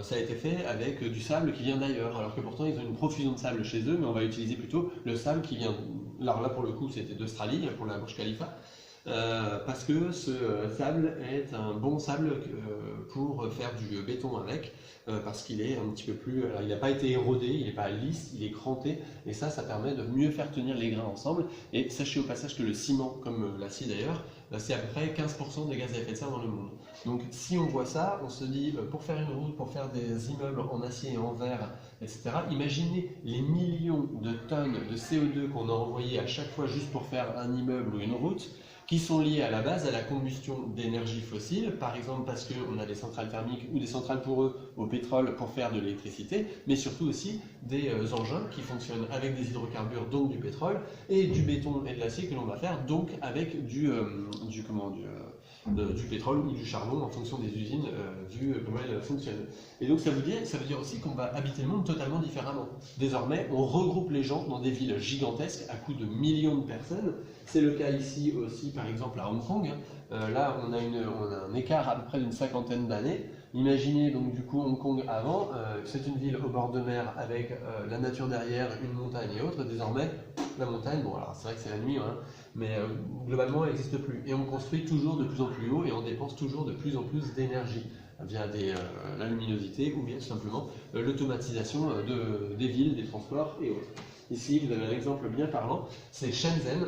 ça a été fait avec du sable qui vient d'ailleurs, alors que pourtant ils ont une profusion de sable chez eux, mais on va utiliser plutôt le sable qui vient, alors là pour le coup c'était d'Australie, pour la Burj Khalifa, parce que ce sable est un bon sable pour faire du béton avec, parce qu'il est un petit peu plus, alors il n'a pas été érodé, il n'est pas lisse, il est cranté, et ça permet de mieux faire tenir les grains ensemble. Et sachez au passage que le ciment, comme l'acier d'ailleurs, c'est à peu près 15% des gaz à effet de serre dans le monde. Donc si on voit ça, on se dit, pour faire une route, pour faire des immeubles en acier et en verre, etc., imaginez les millions de tonnes de CO2 qu'on a envoyé à chaque fois juste pour faire un immeuble ou une route, qui sont liées à la base à la combustion d'énergie fossile, par exemple parce qu'on a des centrales thermiques ou des centrales pour eux au pétrole pour faire de l'électricité, mais surtout aussi des engins qui fonctionnent avec des hydrocarbures, donc du pétrole, et du béton et de l'acier que l'on va faire donc avec du pétrole ou du charbon en fonction des usines, vu comment elles fonctionnent. Et donc ça veut dire aussi qu'on va habiter le monde totalement différemment. Désormais, on regroupe les gens dans des villes gigantesques à coût de millions de personnes. C'est le cas ici aussi, par exemple, à Hong Kong. Là, on a un écart à peu près d'une cinquantaine d'années. Imaginez donc du coup Hong Kong avant, c'est une ville au bord de mer avec la nature derrière, une montagne et autres. Désormais, la montagne, bon alors c'est vrai que c'est la nuit, hein, mais globalement elle n'existe plus. Et on construit toujours de plus en plus haut et on dépense toujours de plus en plus d'énergie via la luminosité ou bien tout simplement l'automatisation des villes, des transports et autres. Ici, vous avez un exemple bien parlant, c'est Shenzhen,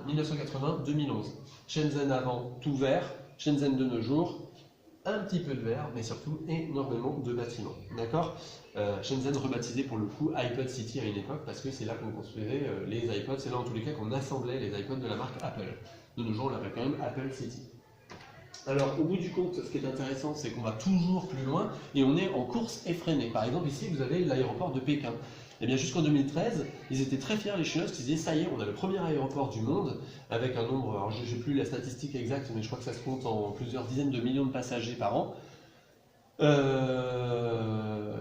1980-2011. Shenzhen avant, tout vert, Shenzhen de nos jours, un petit peu de verre, mais surtout énormément de bâtiments. D'accord? Shenzhen rebaptisé pour le coup iPod City à une époque, parce que c'est là qu'on construisait les iPods, c'est là en tous les cas qu'on assemblait les iPods de la marque Apple. De nos jours, on l'appelle quand même Apple City. Alors, au bout du compte, ce qui est intéressant, c'est qu'on va toujours plus loin et on est en course effrénée. Par exemple, ici, vous avez l'aéroport de Pékin. Eh bien, jusqu'en 2013, ils étaient très fiers, les Chinois, qui disaient, ça y est, on a le premier aéroport du monde, avec un nombre, alors je n'ai plus la statistique exacte, mais je crois que ça se compte en plusieurs dizaines de millions de passagers par an.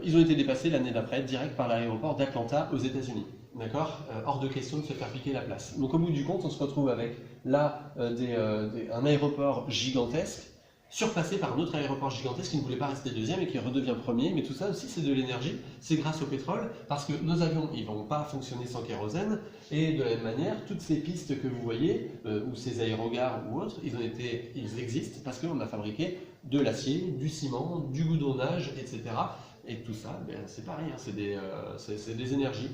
Ils ont été dépassés l'année d'après, direct par l'aéroport d'Atlanta aux États-Unis. D'accord? Hors de question de se faire piquer la place. Donc au bout du compte, on se retrouve avec là un aéroport gigantesque, surpassé par un autre aéroport gigantesque qui ne voulait pas rester deuxième et qui redevient premier. Mais tout ça aussi, c'est de l'énergie, c'est grâce au pétrole, parce que nos avions, ils ne vont pas fonctionner sans kérosène. Et de la même manière, toutes ces pistes que vous voyez, ou ces aérogares ou autres, ils existent parce qu'on a fabriqué de l'acier, du ciment, du goudronnage, etc. Et tout ça, ben, c'est pareil, hein, c'est des énergies,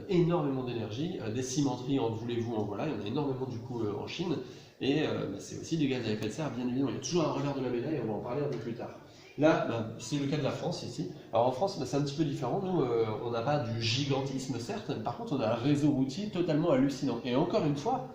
énormément d'énergie, des cimenteries, en voulez-vous, en voilà, il y en a énormément du coup en Chine, et ben, c'est aussi du gaz à effet de serre, bien évidemment, il y a toujours un revers de la médaille, on va en parler un peu plus tard. Là, ben, c'est le cas de la France ici. Alors en France, ben, c'est un petit peu différent, nous, on n'a pas du gigantisme, certes, mais par contre, on a un réseau routier totalement hallucinant. Et encore une fois,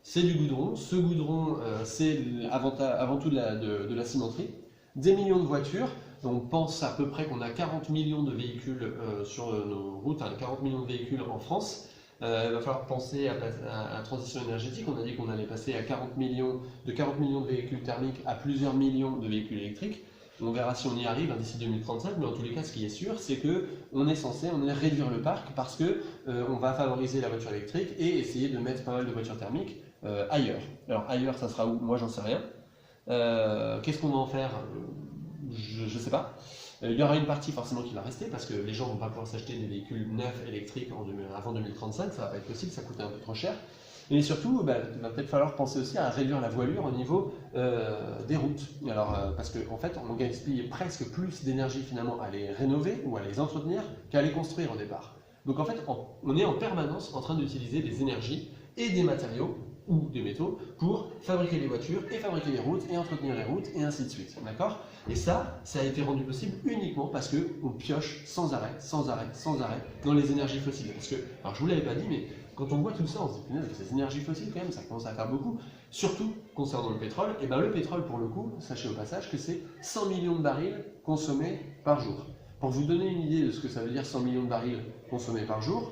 c'est du goudron, ce goudron, c'est avant tout de la cimenterie, des millions de voitures. On pense à peu près qu'on a 40 millions de véhicules sur nos routes, hein, 40 millions de véhicules en France. Il va falloir penser à la transition énergétique. On a dit qu'on allait passer à 40 millions de véhicules thermiques à plusieurs millions de véhicules électriques. On verra si on y arrive d'ici 2035, mais en tous les cas, ce qui est sûr, c'est qu'on est censé réduire le parc parce qu'on va favoriser la voiture électrique et essayer de mettre pas mal de voitures thermiques ailleurs. Alors ailleurs, ça sera où? Moi, j'en sais rien. Qu'est-ce qu'on va en faire? Je ne sais pas. Il y aura une partie forcément qui va rester parce que les gens ne vont pas pouvoir s'acheter des véhicules neufs électriques avant 2035, ça va pas être possible, ça coûte un peu trop cher. Et surtout, il va peut-être falloir penser aussi à réduire la voilure au niveau des routes. Alors, parce qu'en fait, on gaspille presque plus d'énergie finalement à les rénover ou à les entretenir qu'à les construire au départ. Donc en fait, on est en permanence en train d'utiliser des énergies et des matériaux ou des métaux pour fabriquer les voitures et fabriquer les routes et entretenir les routes et ainsi de suite. D'accord? Et ça a été rendu possible uniquement parce qu'on pioche sans arrêt dans les énergies fossiles. Parce que, alors je vous l'avais pas dit, mais quand on voit tout ça, on se dit, punaise, ces énergies fossiles quand même, ça commence à faire beaucoup. Surtout concernant le pétrole, et bien le pétrole pour le coup, sachez au passage que c'est 100 millions de barils consommés par jour. Pour vous donner une idée de ce que ça veut dire 100 millions de barils consommés par jour,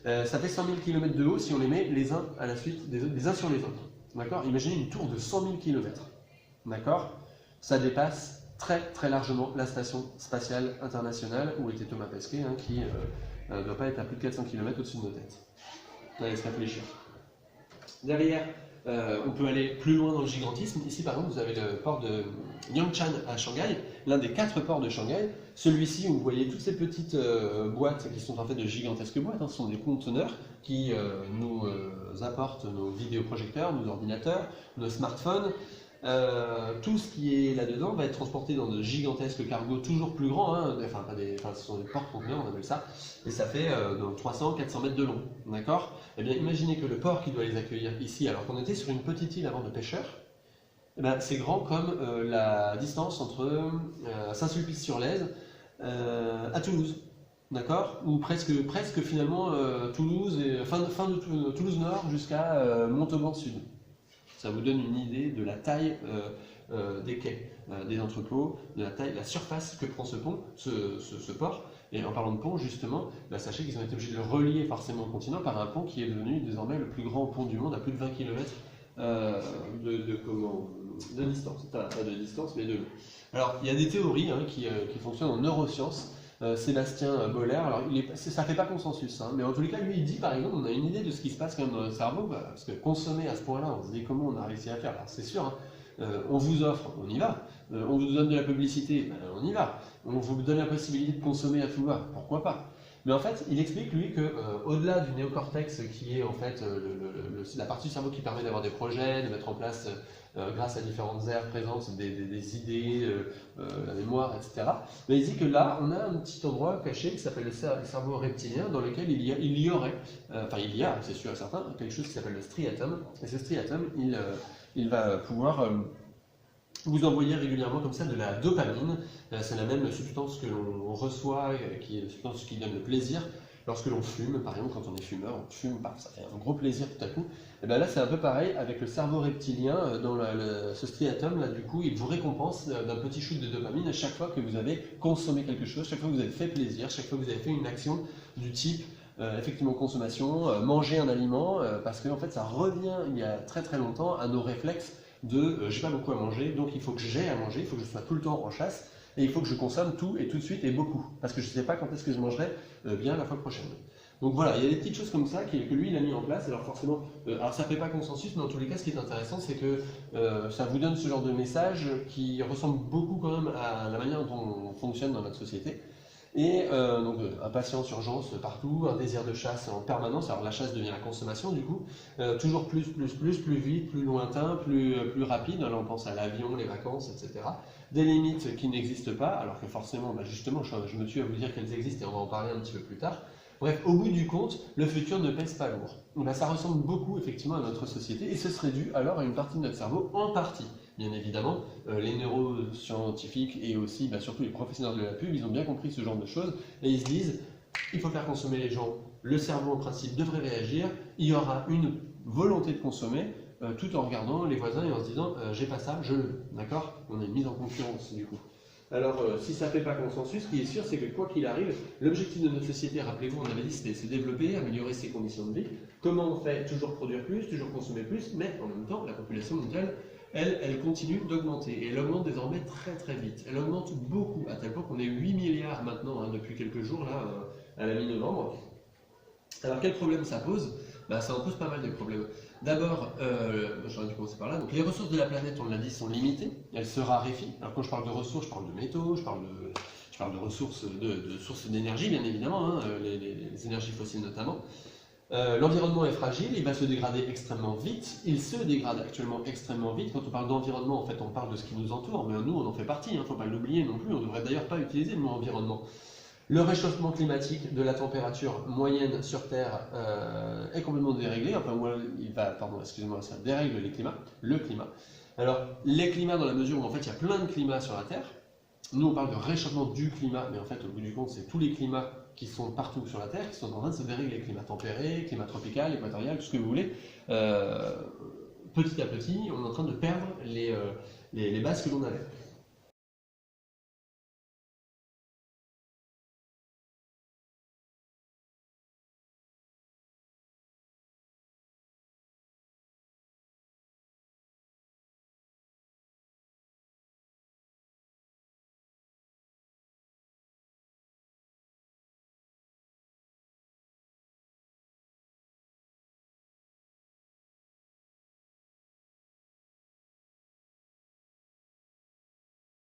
Ça fait 100 000 km de haut si on les met les uns à la suite des uns sur les autres. D'accord? Imaginez une tour de 100 000 km. D'accord? Ça dépasse très très largement la station spatiale internationale où était Thomas Pesquet, hein, qui ne doit pas être à plus de 400 km au-dessus de nos têtes. On laisse réfléchir. Derrière, on peut aller plus loin dans le gigantisme. Ici, par exemple, vous avez le port de Yangshan à Shanghai, l'un des 4 ports de Shanghai. Celui-ci, où vous voyez toutes ces petites boîtes qui sont en fait de gigantesques boîtes, hein, ce sont des conteneurs qui nous apportent nos vidéoprojecteurs, nos ordinateurs, nos smartphones. Tout ce qui est là-dedans va être transporté dans de gigantesques cargos toujours plus grands, hein, ce sont des porte-conteneurs, on appelle ça, et ça fait 300-400 mètres de long, d'accord? Eh bien, imaginez que le port qui doit les accueillir ici, alors qu'on était sur une petite île avant de pêcheurs, eh ben, c'est grand comme la distance entre Saint-Sulpice-sur-Lèze à Toulouse, d'accord? Ou presque finalement Toulouse, et fin de Toulouse Nord jusqu'à Montauban Sud. Ça vous donne une idée de la taille des quais, des entrepôts, de la surface que prend ce pont, ce port. Et en parlant de pont, justement, sachez qu'ils ont été obligés de le relier forcément au continent par un pont qui est devenu désormais le plus grand pont du monde, à plus de 20 km de distance. Pas de distance, mais de long. Alors, il y a des théories hein, qui fonctionnent en neurosciences. Sébastien Boller, alors ça ne fait pas consensus, hein, mais en tous les cas, lui il dit par exemple, on a une idée de ce qui se passe quand même dans notre cerveau, parce que consommer à ce point-là, on se dit comment on a réussi à faire, alors c'est sûr, hein, on vous offre, on y va, on vous donne de la publicité, on y va, on vous donne la possibilité de consommer à tout va, pourquoi pas. Mais en fait, il explique lui que au-delà du néocortex qui est en fait la partie du cerveau qui permet d'avoir des projets, de mettre en place grâce à différentes aires présentes des idées, la mémoire, etc. Mais il dit que là, on a un petit endroit caché qui s'appelle le cerveau reptilien dans lequel il y aurait, c'est sûr et certain, quelque chose qui s'appelle le striatum. Et ce striatum, il va pouvoir vous envoyez régulièrement comme ça de la dopamine. C'est la même substance que l'on reçoit, qui est la substance qui donne le plaisir lorsque l'on fume. Par exemple, quand on est fumeur, on fume, ça fait un gros plaisir tout à coup. Et bien là, c'est un peu pareil avec le cerveau reptilien. Dans ce striatum, là, du coup, il vous récompense d'un petit shoot de dopamine à chaque fois que vous avez consommé quelque chose, chaque fois que vous avez fait plaisir, chaque fois que vous avez fait une action du type effectivement consommation, manger un aliment, parce qu'en fait, ça revient il y a très très longtemps à nos réflexes de j'ai pas beaucoup à manger, donc il faut que j'aie à manger, il faut que je sois tout le temps en chasse, et il faut que je consomme tout et tout de suite et beaucoup, parce que je ne sais pas quand est-ce que je mangerai bien la fois prochaine. Donc voilà, il y a des petites choses comme ça que lui il a mis en place, alors forcément, alors ça ne fait pas consensus, mais en tous les cas ce qui est intéressant c'est que ça vous donne ce genre de message qui ressemble beaucoup quand même à la manière dont on fonctionne dans notre société. Et donc impatience, urgence partout, un désir de chasse en permanence, alors la chasse devient la consommation du coup, toujours plus vite, plus lointain, plus rapide, là on pense à l'avion, les vacances, etc. Des limites qui n'existent pas, alors que forcément, justement, je me tue à vous dire qu'elles existent et on va en parler un petit peu plus tard. Bref, au bout du compte, le futur ne pèse pas lourd. Ça ressemble beaucoup effectivement à notre société et ce serait dû alors à une partie de notre cerveau, en partie. Bien évidemment, les neuroscientifiques et aussi surtout les professionnels de la pub, ils ont bien compris ce genre de choses et ils se disent il faut faire consommer les gens, le cerveau en principe devrait réagir, il y aura une volonté de consommer tout en regardant les voisins et en se disant j'ai pas ça, je le veux, d'accord? On est mis en concurrence du coup. Alors, si ça ne fait pas consensus, ce qui est sûr, c'est que quoi qu'il arrive, l'objectif de notre société, rappelez-vous, on avait dit, c'était se développer, améliorer ses conditions de vie. Comment on fait? Toujours produire plus, toujours consommer plus, mais en même temps, la population mondiale, elle continue d'augmenter. Et elle augmente désormais très très vite. Elle augmente beaucoup, à tel point qu'on est 8 milliards maintenant, depuis quelques jours, là, à la mi-novembre. Alors, quel problème ça pose? Ça en pose pas mal de problèmes. D'abord, j'aurais dû commencer par là, donc les ressources de la planète, on l'a dit, sont limitées, elles se raréfient. Alors quand je parle de ressources, je parle de métaux, je parle de ressources, de sources d'énergie, bien évidemment, hein, les énergies fossiles notamment. L'environnement est fragile, il va se dégrader extrêmement vite, il se dégrade actuellement extrêmement vite. Quand on parle d'environnement, en fait, on parle de ce qui nous entoure, mais nous, on en fait partie, il ne faut pas l'oublier non plus, on ne devrait d'ailleurs pas utiliser le mot environnement. Le réchauffement climatique de la température moyenne sur Terre est complètement déréglé. Enfin, ça dérègle le climat. Alors, les climats dans la mesure où en fait il y a plein de climats sur la Terre. Nous on parle de réchauffement du climat, mais en fait au bout du compte c'est tous les climats qui sont partout sur la Terre qui sont en train de se dérégler. Climat tempéré, climat tropical, équatorial, tout ce que vous voulez. Petit à petit, on est en train de perdre les bases que l'on avait.